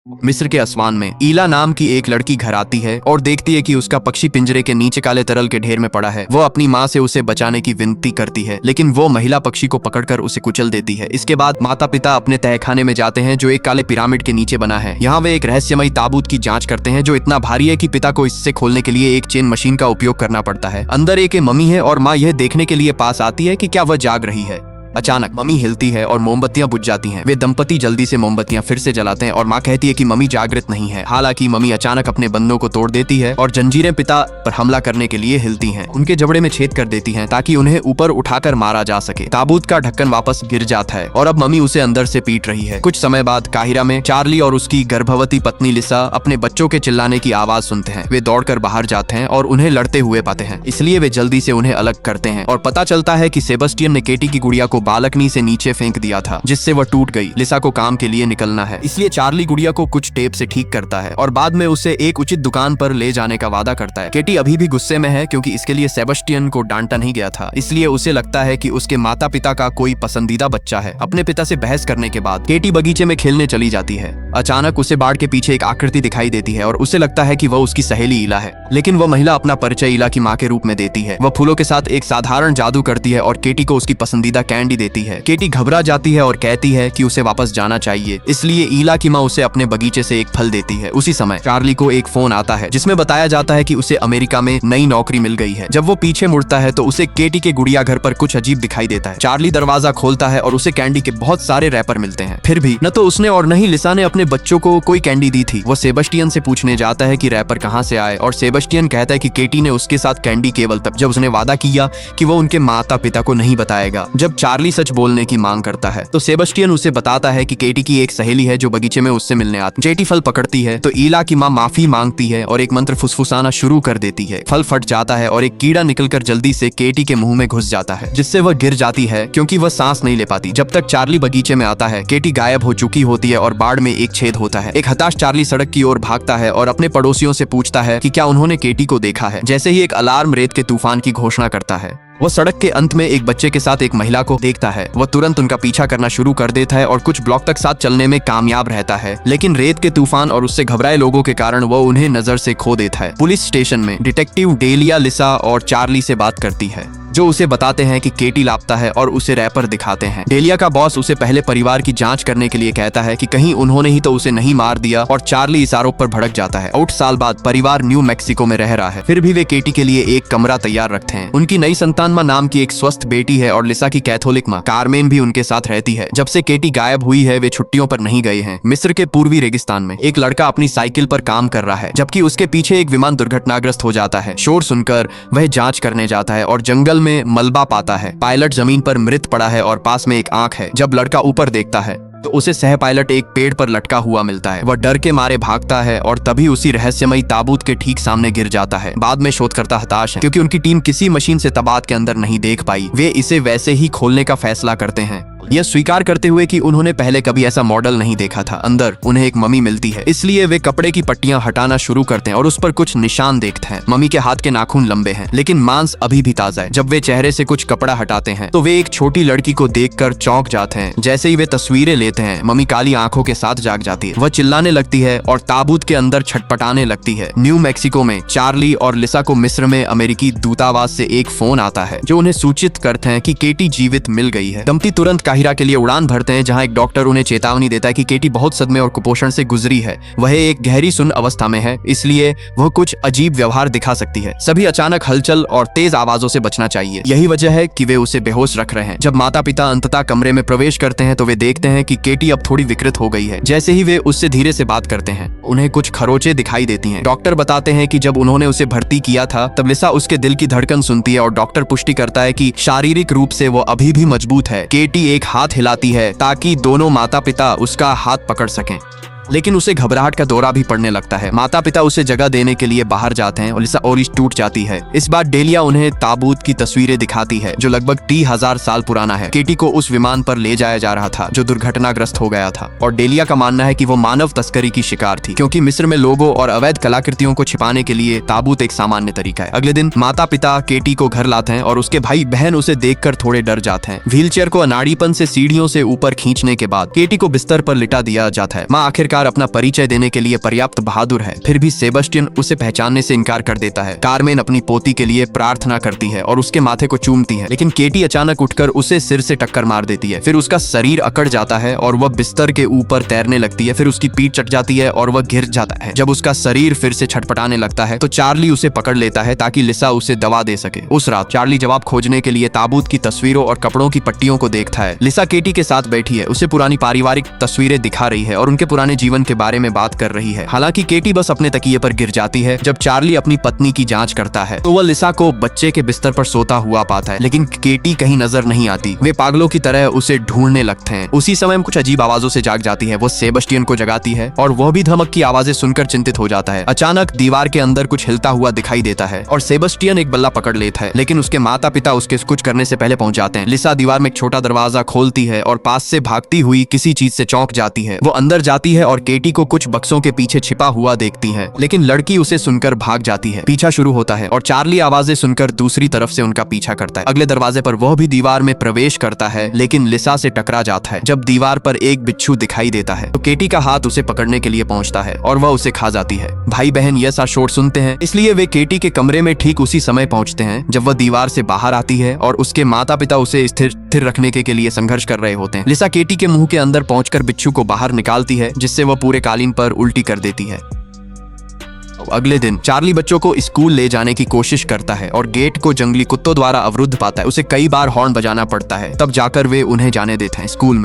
मिस्र के आसमान में ईला नाम की एक लड़की घर आती है और देखती है कि उसका पक्षी पिंजरे के नीचे काले तरल के ढेर में पड़ा है। वो अपनी माँ से उसे बचाने की विनती करती है, लेकिन वो महिला पक्षी को पकड़कर उसे कुचल देती है। इसके बाद माता पिता अपने तहखाने में जाते हैं जो एक काले पिरामिड के नीचे बना है। यहाँ वे एक रहस्यमयी ताबूत की जाँच करते हैं जो इतना भारी है कि पिता को इससे खोलने के लिए एक चेन मशीन का उपयोग करना पड़ता है। अंदर एक मम्मी है और माँ यह देखने के लिए पास आती है कि क्या वह जाग रही है। अचानक मम्मी हिलती है और मोमबत्तियां बुझ जाती हैं। वे दंपति जल्दी से मोमबत्तियां फिर से जलाते हैं और माँ कहती है कि मम्मी जागृत नहीं है। हालांकि मम्मी अचानक अपने बंधनों को तोड़ देती है और जंजीरें पिता पर हमला करने के लिए हिलती हैं। उनके जबड़े में छेद कर देती हैं ताकि उन्हें ऊपर उठाकर मारा जा सके। ताबूत का ढक्कन वापस गिर जाता है और अब मम्मी उसे अंदर से पीट रही है। कुछ समय बाद काहिरा में चार्ली और उसकी गर्भवती पत्नी लिसा अपने बच्चों के चिल्लाने की आवाज सुनते हैं। वे दौड़कर बाहर जाते हैं और उन्हें लड़ते हुए पाते हैं, इसलिए वे जल्दी से उन्हें अलग करते हैं और पता चलता है कि सेबेस्टियन ने केटी की गुड़िया को बालकनी से नीचे फेंक दिया था, जिससे वह टूट गई। लिसा को काम के लिए निकलना है, इसलिए चार्ली गुड़िया को कुछ टेप से ठीक करता है और बाद में उसे एक उचित दुकान पर ले जाने का वादा करता है। केटी अभी भी गुस्से में है क्योंकि इसके लिए सेबेस्टियन को डांटा नहीं गया था, इसलिए उसे लगता है कि उसके माता पिता का कोई पसंदीदा बच्चा है। अपने पिता से बहस करने के बाद केटी बगीचे में खेलने चली जाती है। अचानक उसे बाड़ के पीछे एक आकृति दिखाई देती है और उसे लगता है कि वह उसकी सहेली ईला है, लेकिन वह महिला अपना परिचय ईला की माँ के रूप में देती है। वह फूलों के साथ एक साधारण जादू करती है और केटी को उसकी पसंदीदा कैंडी देती है। केटी घबरा जाती है और कहती है कि उसे वापस जाना चाहिए, इसलिए ईला की माँ उसे अपने बगीचे से एक फल देती है। उसी समय चार्ली को एक फोन आता है जिसमें बताया जाता है कि उसे अमेरिका में नई नौकरी मिल गई है। जब वो पीछे मुड़ता है तो उसे केटी के गुड़िया घर पर कुछ अजीब दिखाई देता है। चार्ली दरवाजा खोलता है और उसे कैंडी के बहुत सारे रैपर मिलते हैं। फिर भी न तो उसने और न ही लिसा ने अपने बच्चों को कोई कैंडी दी थी। वो सेबेस्टियन से पूछने जाता है कि रैपर कहाँ से आए और सेबेस्टियन कहता है कि केटी ने उसके साथ कैंडी केवल तब जब उसने वादा किया कि वो उनके माता पिता को नहीं बताएगा। जब चार्ली सच बोलने की मांग करता है तो सेबेस्टियन उसे बताता है कि केटी की एक सहेली है जो बगीचे में उससे मिलने आती। केटी फल पकड़ती है तो ईला की माँ माफी मांगती है और एक मंत्र फुसफुसाना शुरू कर देती है। फल फट जाता है और एक कीड़ा निकलकर जल्दी से केटी के मुंह में घुस जाता है, जिससे वह गिर जाती है क्योंकि वह सांस नहीं ले पाती। जब तक चार्ली बगीचे में आता है केटी गायब हो चुकी होती है और बाड़ में एक छेद होता है। एक हताश चार्ली सड़क की ओर भागता है और अपने पड़ोसियों से पूछता है कि क्या उन्होंने केटी को देखा है। जैसे ही एक अलार्म रेत के तूफान की घोषणा करता है, वह सड़क के अंत में एक बच्चे के साथ एक महिला को देखता है। वह तुरंत उनका पीछा करना शुरू कर देता है और कुछ ब्लॉक तक साथ चलने में कामयाब रहता है, लेकिन रेत के तूफान और उससे घबराए लोगों के कारण वह उन्हें नजर से खो देता है। पुलिस स्टेशन में डिटेक्टिव डेलिया लिसा और चार्ली से बात करती है, जो उसे बताते हैं कि केटी लापता है और उसे रैपर दिखाते हैं। डेलिया का बॉस उसे पहले परिवार की जांच करने के लिए कहता है कि कहीं उन्होंने ही तो उसे नहीं मार दिया और चार्ली इस आरोप पर भड़क जाता है। 8 साल बाद परिवार न्यू मैक्सिको में रह रहा है, फिर भी वे केटी के लिए एक कमरा तैयार रखते हैं। उनकी नई संतान माँ नाम की एक स्वस्थ बेटी है और लिसा की कैथोलिक माँ कार्मेन भी उनके साथ रहती है। जब से केटी गायब हुई है वे छुट्टियों पर नहीं गए हैं। मिस्र के पूर्वी रेगिस्तान में एक लड़का अपनी साइकिल पर काम कर रहा है, जबकि उसके पीछे एक विमान दुर्घटनाग्रस्त हो जाता है। शोर सुनकर वह जांच करने जाता है और जंगल में मलबा पाता है। पायलट जमीन पर मृत पड़ा है और पास में एक आंख है। जब लड़का ऊपर देखता है तो उसे सह पायलट एक पेड़ पर लटका हुआ मिलता है। वह डर के मारे भागता है और तभी उसी रहस्यमयी ताबूत के ठीक सामने गिर जाता है। बाद में शोधकर्ता हताश है क्योंकि उनकी टीम किसी मशीन से ताबूत के अंदर नहीं देख पाई। वे इसे वैसे ही खोलने का फैसला करते हैं, यह स्वीकार करते हुए कि उन्होंने पहले कभी ऐसा मॉडल नहीं देखा था। अंदर उन्हें एक मम्मी मिलती है, इसलिए वे कपड़े की पट्टियां हटाना शुरू करते हैं और उस पर कुछ निशान देखते हैं। मम्मी के हाथ के नाखून लंबे हैं, लेकिन मांस अभी भी ताजा है। जब वे चेहरे से कुछ कपड़ा हटाते हैं तो वे एक छोटी लड़की को देखकर चौंक जाते हैं। जैसे ही वे तस्वीरें लेते हैं, मम्मी काली आंखों के साथ जाग जाती है। वह चिल्लाने लगती है और ताबूत के अंदर छटपटाने लगती है। न्यू मैक्सिको में चार्ली और लिसा को मिस्र में अमेरिकी दूतावास से एक फोन आता है जो उन्हें सूचित करते हैं कि केटी जीवित मिल गई है। दंपति तुरंत काहिरा के लिए उड़ान भरते हैं, जहां एक डॉक्टर उन्हें चेतावनी देता है कि केटी बहुत सदमे और कुपोषण से गुजरी है। वह एक गहरी सुन्न अवस्था में है, इसलिए वह कुछ अजीब व्यवहार दिखा सकती है। सभी अचानक हलचल और तेज आवाजों से बचना चाहिए। यही वजह है कि वे उसे बेहोश रख रहे हैं। जब माता पिता अंततः कमरे में प्रवेश करते हैं तो वे देखते हैं कि केटी अब थोड़ी विकृत हो गई है। जैसे ही वे उससे धीरे से बात करते हैं, उन्हें कुछ खरोंचें दिखाई देती हैं। डॉक्टर बताते हैं कि जब उन्होंने उसे भर्ती किया था तब लिसा उसके दिल की धड़कन सुनती है और डॉक्टर पुष्टि करता है कि शारीरिक रूप से वो अभी भी मजबूत है। केटी एक हाथ हिलाती है ताकि दोनों माता पिता उसका हाथ पकड़ सकें, लेकिन उसे घबराहट का दौरा भी पड़ने लगता है। माता पिता उसे जगह देने के लिए बाहर जाते हैं और लिसा और टूट जाती है। इस बार डेलिया उन्हें ताबूत की तस्वीरें दिखाती है जो लगभग 30,000 साल पुराना है। केटी को उस विमान पर ले जाया जा रहा था जो दुर्घटनाग्रस्त हो गया था और डेलिया का मानना है कि वो मानव तस्करी की शिकार थी, क्योंकि मिस्र में लोगों और अवैध कलाकृतियों को छिपाने के लिए ताबूत एक सामान्य तरीका है। अगले दिन माता पिता केटी को घर लाते हैं और उसके भाई बहन उसे देखकर थोड़े डर जाते हैं। व्हीलचेयर को अनाड़ीपन से सीढ़ियों से ऊपर खींचने के बाद केटी को बिस्तर पर लिटा दिया जाता है। माँ आखिरकार प्रकार अपना परिचय देने के लिए पर्याप्त बहादुर है। फिर भी सेबेस्टियन उसे पहचानने से इनकार कर देता है। कार्मेन अपनी पोती के लिए प्रार्थना करती है और उसके माथे को चूमती है, लेकिन केटी अचानक उठकर उसे सिर से टक्कर मार देती है। फिर उसका शरीर अकड़ जाता है और वह बिस्तर के ऊपर तैरने लगती है। फिर उसकी पीठ चट जाती है और वह गिर जाता है। जब उसका शरीर फिर से छटपटाने लगता है तो चार्ली उसे पकड़ लेता है ताकि लिसा उसे दवा दे सके। उस रात चार्ली जवाब खोजने के लिए ताबूत की तस्वीरों और कपड़ों की पट्टियों को देखता है। लिसा केटी के साथ बैठी है, उसे पुरानी पारिवारिक तस्वीरें दिखा रही है और उनके पुराने जीवन के बारे में बात कर रही है। हालांकि केटी बस अपने तकिए पर गिर जाती है। जब चार्ली अपनी पत्नी की जांच करता है तो वह लिसा को बच्चे के बिस्तर पर सोता हुआ पाता है, लेकिन केटी कहीं नजर नहीं आती। वे पागलों की तरह उसे ढूंढने लगते हैं। उसी समय कुछ अजीब आवाजों से जाग जाती है। वो सेबेस्टियन को जगाती है और वह भी धमक की आवाजें सुनकर चिंतित हो जाता है। अचानक दीवार के अंदर कुछ हिलता हुआ दिखाई देता है और सेबेस्टियन एक बल्ला पकड़ लेता है, लेकिन उसके माता पिता उसके कुछ करने से पहले पहुंच जाते हैं। लिसा दीवार में एक छोटा दरवाजा खोलती है और पास से भागती हुई किसी चीज से चौंक जाती है। वो अंदर जाती है और केटी को कुछ बक्सों के पीछे छिपा हुआ देखती है, लेकिन लड़की उसे सुनकर भाग जाती है। पीछा शुरू होता है और चार्ली आवाजें सुनकर दूसरी तरफ से उनका पीछा करता है। अगले दरवाजे पर वह भी दीवार में प्रवेश करता है, लेकिन लिसा से टकरा जाता है। जब दीवार पर एक बिच्छू दिखाई देता है तो केटी का हाथ उसे पकड़ने के लिए पहुंचता है और वह उसे खा जाती है। भाई बहन यह सा शोर सुनते हैं, इसलिए वे केटी के कमरे में ठीक उसी समय पहुंचते हैं जब वह दीवार से बाहर आती है और उसके माता पिता उसे स्थिर रखने के लिए संघर्ष कर रहे होते हैं। लिसा केटी के मुंह के अंदर पहुंचकर बिच्छू को बाहर निकालती है, जिससे वह पूरे कालीन पर उल्टी कर देती है। अगले दिन चार्ली बच्चों को स्कूल ले जाने की कोशिश करता है और गेट को जंगली कुत्तों द्वारा अवरुद्ध पाता है। उसे कई बार हॉर्न बजाना पड़ता है, तब जाकर वे उन्हें जाने देते हैं स्कूल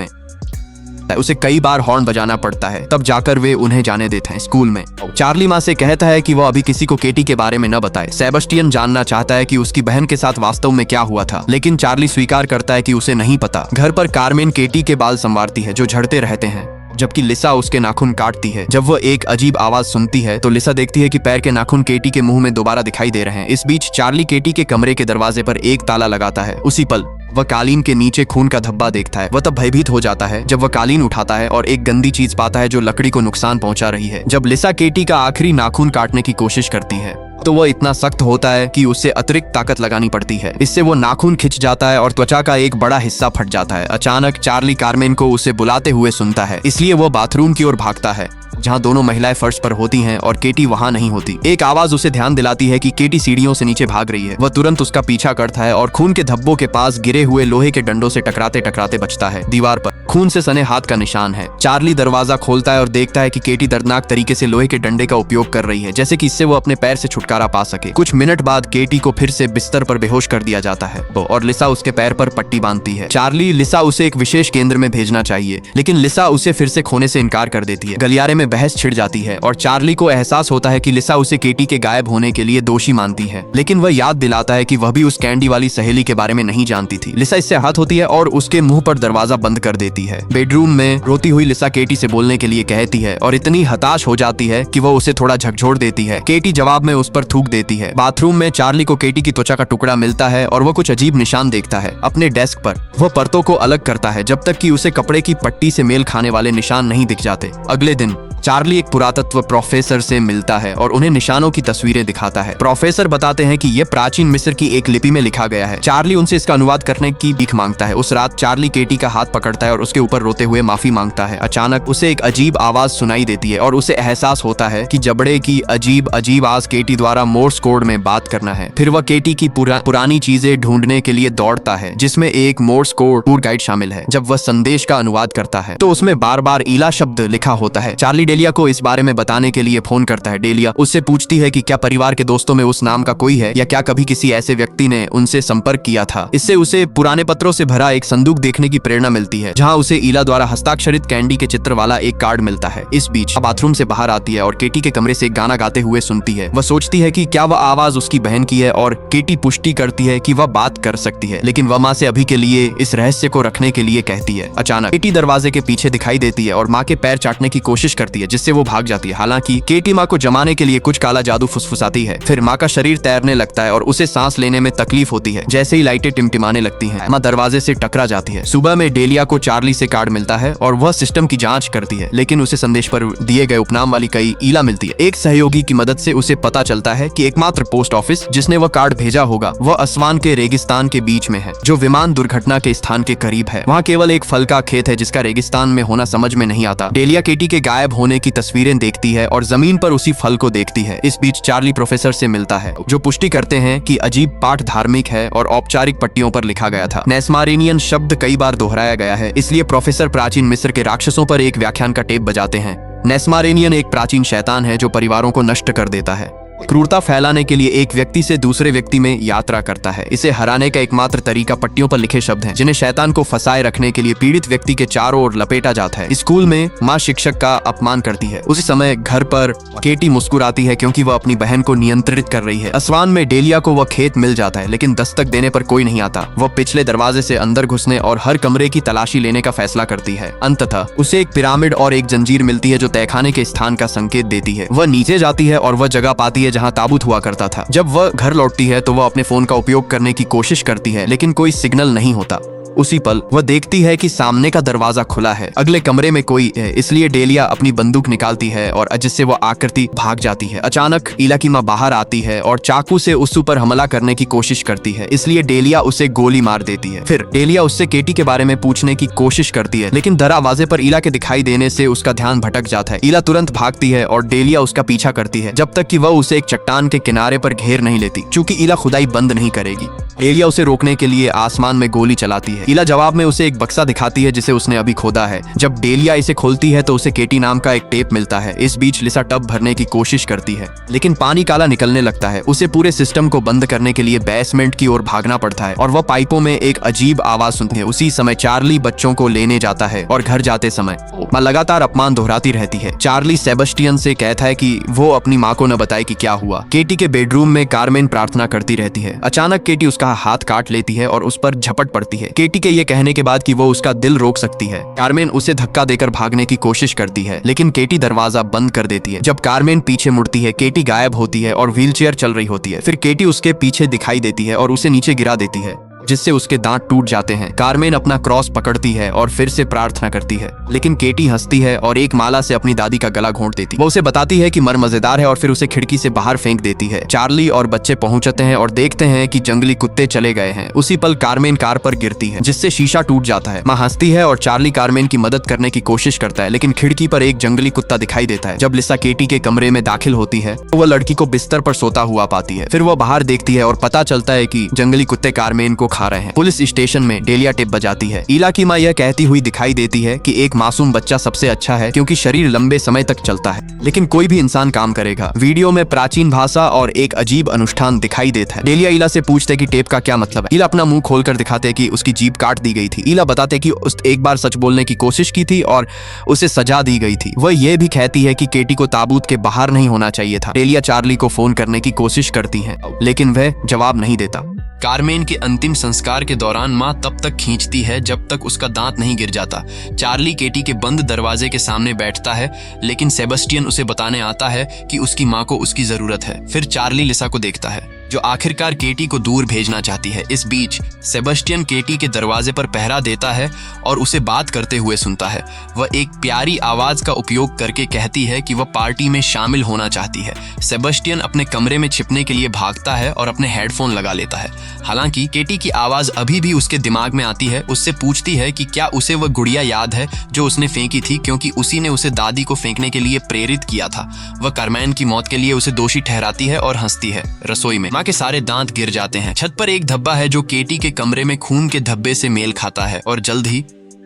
में। चार्ली माँ से कहता है कि वह अभी किसी को केटी के बारे में न बताए। सेबेस्टियन जानना चाहता है कि उसकी बहन के साथ वास्तव में क्या हुआ था, लेकिन चार्ली स्वीकार करता है कि उसे नहीं पता। घर पर कार्मेन केटी के बाल संवारती है जो झड़ते रहते हैं, जबकि लिसा उसके नाखून काटती है। जब वह एक अजीब आवाज सुनती है तो लिसा देखती है कि पैर के नाखून केटी के मुंह में दोबारा दिखाई दे रहे हैं। इस बीच चार्ली केटी के कमरे के दरवाजे पर एक ताला लगाता है। उसी पल वह कालीन के नीचे खून का धब्बा देखता है। वह तब भयभीत हो जाता है जब वह कालीन उठाता है और एक गंदी चीज पाता है जो लकड़ी को नुकसान पहुंचा रही है। जब लिसा केटी का आखिरी नाखून काटने की कोशिश करती है तो वह इतना सख्त होता है कि उसे अतिरिक्त ताकत लगानी पड़ती है। इससे वो नाखून खिंच जाता है और त्वचा का एक बड़ा हिस्सा फट जाता है। अचानक चार्ली कार्मेन को उसे बुलाते हुए सुनता है, इसलिए वह बाथरूम की ओर भागता है जहां दोनों महिलाएं फर्श पर होती हैं और केटी वहां नहीं होती। एक आवाज उसे ध्यान दिलाती है कि केटी सीढ़ियों से नीचे भाग रही है। वह तुरंत उसका पीछा करता है और खून के धब्बों के पास गिरे हुए लोहे के डंडों से टकराते टकराते बचता है। दीवार पर खून से सने हाथ का निशान है। चार्ली दरवाजा खोलता है और देखता है कि केटी दर्दनाक तरीके से लोहे के डंडे का उपयोग कर रही है, जैसे कि इससे वो अपने पैर से छुटकारा पा सके। कुछ मिनट बाद केटी को फिर से बिस्तर पर बेहोश कर दिया जाता है और लिसा उसके पैर पर पट्टी बांधती है। चार्ली लिसा उसे एक विशेष केंद्र में भेजना चाहिए, लेकिन लिसा उसे फिर से खोने से इनकार कर देती है। गलियारे में बहस छिड़ जाती है और चार्ली को एहसास होता है कि लिसा उसे केटी के गायब होने के लिए दोषी मानती है, लेकिन वह याद दिलाता है कि वह भी उस कैंडी वाली सहेली के बारे में नहीं जानती थी। लिसा इससे आहत होती है और उसके मुंह पर दरवाजा बंद कर देती है। बेडरूम में रोती हुई लिसा केटी से बोलने के लिए कहती है और इतनी हताश हो जाती है कि वह उसे थोड़ा झकझोर देती है। केटी जवाब में उस पर थूक देती है। बाथरूम में चार्ली को केटी की त्वचा का टुकड़ा मिलता है और वह कुछ अजीब निशान देखता है अपने डेस्क पर। वह परतों को अलग करता है जब तक कि उसे कपड़े की पट्टी से मेल खाने वाले निशान नहीं दिख जाते। अगले दिन चार्ली एक पुरातत्व प्रोफेसर से मिलता है और उन्हें निशानों की तस्वीरें दिखाता है। प्रोफेसर बताते हैं कि यह प्राचीन मिस्र की एक लिपि में लिखा गया है। चार्ली उनसे इसका अनुवाद करने की भीख मांगता है। उस रात चार्ली केटी का हाथ पकड़ता है और उसके ऊपर रोते हुए माफी मांगता है। अचानक उसे एक अजीब आवाज सुनाई देती है और उसे एहसास होता है कि जबड़े की अजीब आवाज केटी द्वारा मोर्स कोड में बात करना है। फिर वह केटी की पुरानी चीजें ढूंढने के लिए दौड़ता है, जिसमें एक मोर्स कोड टूर गाइड शामिल है। जब वह संदेश का अनुवाद करता है तो उसमें बार बार ईला शब्द लिखा होता है। चार्ली डेलिया को इस बारे में बताने के लिए फोन करता है। डेलिया उससे पूछती है कि क्या परिवार के दोस्तों में उस नाम का कोई है या क्या कभी किसी ऐसे व्यक्ति ने उनसे संपर्क किया था। इससे उसे पुराने पत्रों से भरा एक संदूक देखने की प्रेरणा मिलती है, जहां उसे ईला द्वारा हस्ताक्षरित कैंडी के चित्र वाला एक कार्ड मिलता है। इस बीच बाथरूम से बाहर आती है और केटी के कमरे से एक गाना गाते हुए सुनती है। वह सोचती है कि क्या वह आवाज उसकी बहन की है और केटी पुष्टि करती है कि वह बात कर सकती है, लेकिन वह माँ से अभी के लिए इस रहस्य को रखने के लिए कहती है। अचानक केटी दरवाजे के पीछे दिखाई देती है और माँ के पैर चाटने की कोशिश करती है, जिससे वो भाग जाती है। हालांकि केटी माँ को जमाने के लिए कुछ काला जादू फुसफुसाती है। फिर माँ का शरीर तैरने लगता है और उसे सांस लेने में तकलीफ होती है। जैसे ही लाइटें टिमटिमाने लगती हैं, माँ दरवाजे से टकरा जाती है। सुबह में डेलिया को चार्ली से कार्ड मिलता है और वह सिस्टम की जांच करती है, लेकिन उसे संदेश पर दिए गए उपनाम वाली कई ईला मिलती है। एक सहयोगी की मदद से उसे पता चलता चलता है कि एकमात्र पोस्ट ऑफिस जिसने वह कार्ड भेजा होगा वह असवान के रेगिस्तान के बीच में है, जो विमान दुर्घटना के स्थान के करीब है। वहाँ केवल एक फल का खेत है जिसका रेगिस्तान में होना समझ में नहीं आता। डेलिया केटी के गायब होने की तस्वीरें देखती है और जमीन पर उसी फल को देखती है। इस बीच चार्ली प्रोफेसर से मिलता है, जो पुष्टि करते हैं कि अजीब पाठ धार्मिक है और औपचारिक पट्टियों पर लिखा गया था। नेस्मारेनियन शब्द कई बार दोहराया गया है, इसलिए प्रोफेसर प्राचीन मिस्र के राक्षसों पर एक व्याख्यान का टेप बजाते हैं। नेस्मारेनियन एक प्राचीन शैतान है जो परिवारों को नष्ट कर देता है। क्रूरता फैलाने के लिए एक व्यक्ति से दूसरे व्यक्ति में यात्रा करता है। इसे हराने का एकमात्र तरीका पट्टियों पर लिखे शब्द हैं, जिन्हें शैतान को फंसाए रखने के लिए पीड़ित व्यक्ति के चारों ओर लपेटा जाता है। स्कूल में माँ शिक्षक का अपमान करती है। उसी समय घर पर केटी मुस्कुराती है क्योंकि वह अपनी बहन को नियंत्रित कर रही है। असवान में डेलिया को वह खेत मिल जाता है, लेकिन दस्तक देने पर कोई नहीं आता। वह पिछले दरवाजे से अंदर घुसने और हर कमरे की तलाशी लेने का फैसला करती है। अंततः उसे एक पिरामिड और एक जंजीर मिलती है जो तहखाने के स्थान का संकेत देती है। वह नीचे जाती है और वह जगह पाती है जहाँ ताबूत हुआ करता था। जब वह घर लौटती है तो वह अपने फोन का उपयोग करने की कोशिश करती है, लेकिन कोई सिग्नल नहीं होता। उसी पल वह देखती है कि सामने का दरवाजा खुला है। अगले कमरे में कोई है, इसलिए डेलिया अपनी बंदूक निकालती है और जिससे वह आकृति भाग जाती है। अचानक ईला की माँ बाहर आती है और चाकू से उस पर हमला करने की कोशिश करती है, इसलिए डेलिया उसे गोली मार देती है। फिर डेलिया उससे केटी के बारे में पूछने की कोशिश करती है, लेकिन दरवाजे पर ईला के दिखाई देने से उसका ध्यान भटक जाता है। ईला तुरंत भागती है और डेलिया उसका पीछा करती है जब तक कि वह उसे एक चट्टान के किनारे पर घेर नहीं लेती। चूंकि ईला खुदाई बंद नहीं करेगी, डेलिया उसे रोकने के लिए आसमान में गोली चलाती है। ईला जवाब में उसे एक बक्सा दिखाती है जिसे उसने अभी खोदा है। जब डेलिया इसे खोलती है तो उसे केटी नाम का एक टेप मिलता है। इस बीच लिसा टब भरने की कोशिश करती है, लेकिन पानी काला निकलने लगता है। उसे पूरे सिस्टम को बंद करने के लिए बेसमेंट की ओर भागना पड़ता है और वह पाइपों में एक अजीब आवाज सुनती है। उसी समय चार्ली बच्चों को लेने जाता है और घर जाते समय माँ लगातार अपमान दोहराती रहती है। चार्ली सेबेस्टियन से कहता है कि वो अपनी माँ को न बताए कि क्या हुआ। केटी के बेडरूम में कार्मेन प्रार्थना करती रहती है। अचानक केटी उसका हाथ काट लेती है और उस पर झपट पड़ती है। केटी के ये कहने के बाद कि वो उसका दिल रोक सकती है, कार्मेन उसे धक्का देकर भागने की कोशिश करती है, लेकिन केटी दरवाजा बंद कर देती है। जब कार्मेन पीछे मुड़ती है, केटी गायब होती है और व्हीलचेयर चल रही होती है। फिर केटी उसके पीछे दिखाई देती है और उसे नीचे गिरा देती है, जिससे उसके दांत टूट जाते हैं। कार्मेन अपना क्रॉस पकड़ती है और फिर से प्रार्थना करती है, लेकिन केटी हंसती है और एक माला से अपनी दादी का गला घोंट देती है। वो उसे बताती है कि मर मजेदार है और फिर उसे खिड़की से बाहर फेंक देती है। चार्ली और बच्चे पहुंचते हैं और देखते हैं कि जंगली कुत्ते चले गए हैं। उसी पल कार्मेन कार पर गिरती है, जिससे शीशा टूट जाता है। माँ हंसती है और चार्ली कार्मेन की मदद करने की कोशिश करता है, लेकिन खिड़की पर एक जंगली कुत्ता दिखाई देता है। जब लिसा केटी के कमरे में दाखिल होती है तो वह लड़की को बिस्तर पर सोता हुआ पाती है। फिर वह बाहर देखती है और पता चलता है कि जंगली कुत्ते कार्मेन को खा रहे हैं। पुलिस स्टेशन में डेलिया टेप बजाती है। ईला की माँ यह कहती हुई दिखाई देती है कि एक मासूम बच्चा सबसे अच्छा है क्योंकि शरीर लंबे समय तक चलता है, लेकिन कोई भी इंसान काम करेगा। वीडियो में प्राचीन भाषा और एक अजीब अनुष्ठान दिखाई देता है। डेलिया ईला से पूछते है कि टेप का क्या मतलब है। ईला अपना मुंह खोलकर दिखाते है कि उसकी जीभ काट दी गई थी। ईला बताते कि उस एक बार सच बोलने की कोशिश की थी और उसे सजा दी गई थी। वह यह भी कहती है कि केटी को ताबूत के बाहर नहीं होना चाहिए था। डेलिया चार्ली को फोन करने की कोशिश करती है, लेकिन वह जवाब नहीं देता। कार्मेन के अंतिम संस्कार के दौरान माँ तब तक खींचती है जब तक उसका दांत नहीं गिर जाता। चार्ली केटी के बंद दरवाजे के सामने बैठता है, लेकिन सेबेस्टियन उसे बताने आता है कि उसकी माँ को उसकी जरूरत है। फिर चार्ली लिसा को देखता है, जो आखिरकार केटी को दूर भेजना चाहती है। इस बीच सेबेस्टियन केटी के दरवाजे पर पहरा देता है और उसे बात करते हुए सुनता है। वह एक प्यारी आवाज का उपयोग करके कहती है कि वह पार्टी में शामिल होना चाहती है। सेबेस्टियन अपने कमरे में छिपने के लिए भागता है और अपने हेडफोन लगा लेता है। हालांकि केटी की आवाज अभी भी उसके दिमाग में आती है। उससे पूछती है कि क्या उसे वह गुड़िया याद है जो उसने फेंकी थी, क्योंकि उसी ने उसे दादी को फेंकने के लिए प्रेरित किया था। वह कार्मेन की मौत के लिए उसे दोषी ठहराती है और हंसती है। रसोई में माँ के सारे दांत गिर जाते हैं। छत पर एक धब्बा है जो केटी के कमरे में खून के धब्बे से मेल खाता है और जल्द ही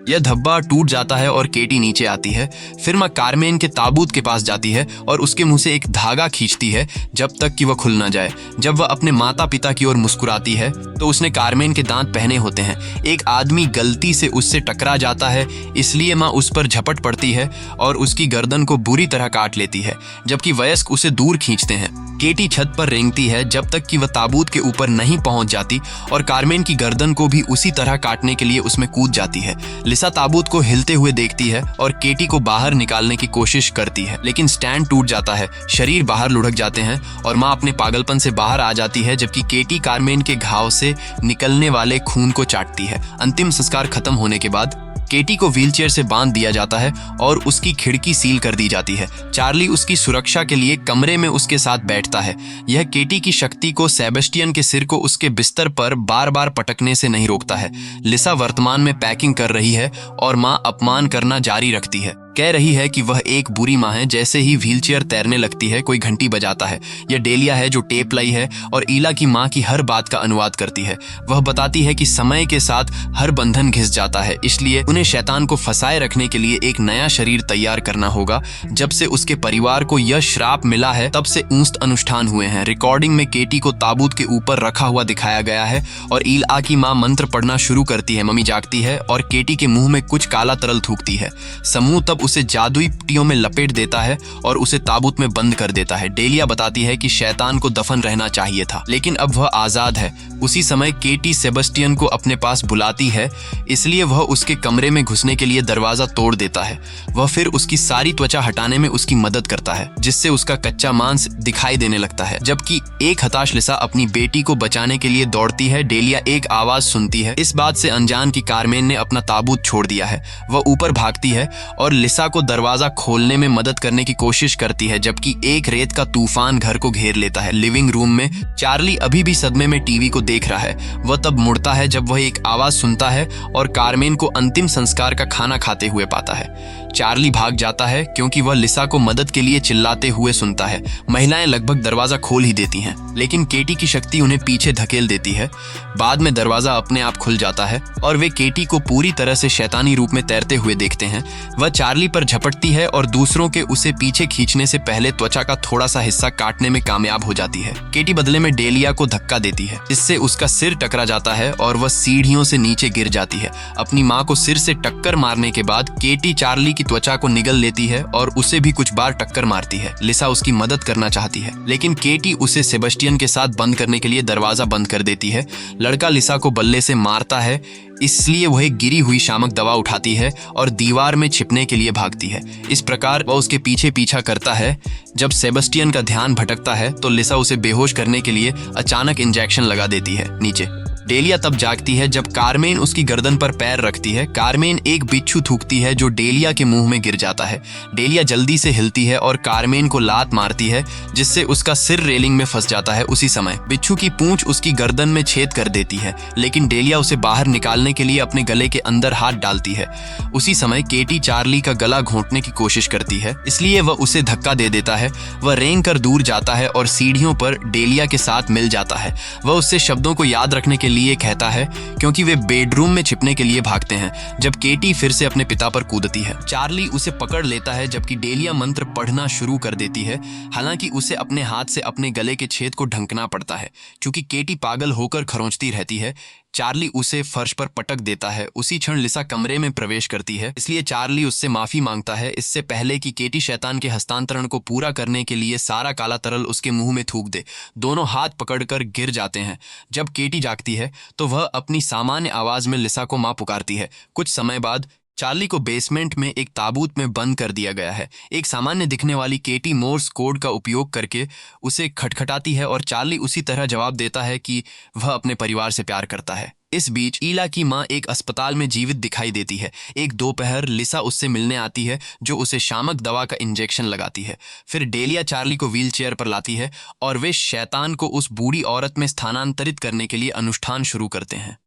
यह धब्बा टूट जाता है और केटी नीचे आती है। फिर माँ कार्मेन के ताबूत के पास जाती है और उसके मुंह से एक धागा खींचती है जब तक कि वह खुल ना जाए। जब वह अपने माता पिता की ओर मुस्कुराती है तो उसने कार्मेन के दांत पहने होते हैं। एक आदमी गलती से उससे टकरा जाता है, इसलिए माँ उस पर झपट पड़ती है और उसकी गर्दन को बुरी तरह काट लेती है, जबकि वयस्क उसे दूर खींचते हैं। केटी छत पर रेंगती है जब तक कि वह ताबूत के ऊपर नहीं पहुंच जाती और कार्मेन की गर्दन को भी उसी तरह काटने के लिए उसमें कूद जाती है। लिसा ताबूत को हिलते हुए देखती है और केटी को बाहर निकालने की कोशिश करती है, लेकिन स्टैंड टूट जाता है, शरीर बाहर लुढ़क जाते हैं और माँ अपने पागलपन से बाहर आ जाती है, जबकि केटी कार्मेन के घाव से निकलने वाले खून को चाटती है। अंतिम संस्कार खत्म होने के बाद केटी को व्हीलचेयर से बांध दिया जाता है और उसकी खिड़की सील कर दी जाती है। चार्ली उसकी सुरक्षा के लिए कमरे में उसके साथ बैठता है। यह केटी की शक्ति को सेबेस्टियन के सिर को उसके बिस्तर पर बार बार पटकने से नहीं रोकता है। लिसा वर्तमान में पैकिंग कर रही है और माँ अपमान करना जारी रखती है। कह रही है कि वह एक बुरी माँ है। जैसे ही व्हीलचेयर तैरने लगती है कोई घंटी बजाता है। यह डेलिया है जो टेप लाई है और ईला की माँ की हर बात का अनुवाद करती है। वह बताती है कि समय के साथ हर बंधन घिस जाता है, इसलिए उन्हें शैतान को फंसाए रखने के लिए एक नया शरीर तैयार करना होगा। जब से उसके परिवार को यह श्राप मिला है तब से ऊंस्त अनुष्ठान हुए हैं। रिकॉर्डिंग में केटी को ताबूत के ऊपर रखा हुआ दिखाया गया है और ईला की माँ मंत्र पढ़ना शुरू करती है। मम्मी जागती है और केटी के मुंह में कुछ काला तरल थूकती है। समूह तब उसे जादुई पट्टियों में लपेट देता है और उसे ताबूत में बंद कर देता है। डेलिया बताती है कि शैतान को दफन रहना चाहिए था, लेकिन अब वह आजाद है। उसी समय केटी सेबेस्टियन को अपने पास बुलाती है, इसलिए वह उसके कमरे में घुसने के लिए दरवाजा तोड़ देता है। वह फिर उसकी सारी त्वचा हटाने में उसकी मदद करता है, जिससे उसका कच्चा मांस दिखाई देने लगता है। जबकि एक हताश लिसा अपनी बेटी को बचाने के लिए दौड़ती है। डेलिया एक आवाज सुनती है। इस बात से अनजान की कारमेन ने अपना ताबूत छोड़ दिया है। वह ऊपर भागती है और लिसा को दरवाजा खोलने में मदद करने की कोशिश करती है, जबकि एक रेत का तूफान घर को घेर लेता है। लिविंग रूम में चार्ली अभी भी सदमे में टीवी को देख रहा है। वह तब मुड़ता है जब वह एक आवाज सुनता है और कारमेन को अंतिम संस्कार का खाना खाते हुए पाता है। चार्ली भाग जाता है क्योंकि वह लिसा को मदद के लिए चिल्लाते हुए सुनता है। महिलाएं लगभग दरवाजा खोल ही देती हैं, लेकिन केटी की शक्ति उन्हें पीछे धकेल देती है। बाद में दरवाजा अपने आप खुल जाता है और वे केटी को पूरी तरह से शैतानी रूप में तैरते हुए देखते हैं। वह चार्ली पर झपटती है और दूसरों के उसे पीछे खींचने से पहले त्वचा का थोड़ा सा हिस्सा काटने में कामयाब हो जाती है। केटी बदले में डेलिया को धक्का देती है, इससे उसका सिर टकरा जाता है और वह सीढ़ियों से नीचे गिर जाती है। अपनी माँ को सिर से टक्कर मारने के बाद केटी चार्ली की त्वचा को निगल लेती है और उसे भी कुछ बार टक्कर मारती है। लिसा उसकी मदद करना चाहती है, लेकिन केटी उसे सेबेस्टियन के साथ बंद करने के लिए दरवाजा बंद कर देती है। लड़का लिसा को बल्ले से मारता है, इसलिए वह एक गिरी हुई शामक दवा उठाती है और दीवार में छिपने के लिए भागती है। इस प्रकार वह उसके पीछे पीछा करता है। जब सेबेस्टियन का ध्यान भटकता है तो लिसा उसे बेहोश करने के लिए अचानक इंजेक्शन लगा देती है नीचे। डेलिया तब जागती है जब कारमेन उसकी गर्दन पर पैर रखती है। कारमेन एक बिच्छू थूकती है जो डेलिया के मुंह में गिर जाता है। डेलिया जल्दी से हिलती है और कारमेन को लात मारती है, जिससे उसका सिर रेलिंग में फंस जाता है। उसी समय बिच्छू की पूंछ उसकी गर्दन में छेद कर देती है, लेकिन डेलिया उसे बाहर निकालने के लिए अपने गले के अंदर हाथ डालती है। उसी समय केटी चार्ली का गला घोंटने की कोशिश करती है, इसलिए वह उसे धक्का दे देता है। वह रेंग कर दूर जाता है और सीढ़ियों पर डेलिया के साथ मिल जाता है। वह उससे शब्दों को याद रखने के लिए कहता है, क्योंकि वे बेडरूम में छिपने के लिए भागते हैं जब केटी फिर से अपने पिता पर कूदती है। चार्ली उसे पकड़ लेता है जबकि डेलिया मंत्र पढ़ना शुरू कर देती है। हालांकि उसे अपने हाथ से अपने गले के छेद को ढंकना पड़ता है, क्योंकि केटी पागल होकर खरोंचती रहती है। चार्ली उसे फर्श पर पटक देता है। उसी क्षण लिसा कमरे में प्रवेश करती है, इसलिए चार्ली उससे माफी मांगता है, इससे पहले कि केटी शैतान के हस्तांतरण को पूरा करने के लिए सारा काला तरल उसके मुंह में थूक दे। दोनों हाथ पकड़कर गिर जाते हैं। जब केटी जागती है तो वह अपनी सामान्य आवाज में लिसा को मां पुकारती है। कुछ समय बाद चार्ली को बेसमेंट में एक ताबूत में बंद कर दिया गया है। एक सामान्य दिखने वाली केटी मोर्स कोड का उपयोग करके उसे खटखटाती है और चार्ली उसी तरह जवाब देता है कि वह अपने परिवार से प्यार करता है। इस बीच ईला की मां एक अस्पताल में जीवित दिखाई देती है। एक दोपहर लिसा उससे मिलने आती है, जो उसे शामक दवा का इंजेक्शन लगाती है। फिर डेलिया चार्ली को व्हीलचेयर पर लाती है और वे शैतान को उस बूढ़ी औरत में स्थानांतरित करने के लिए अनुष्ठान शुरू करते हैं।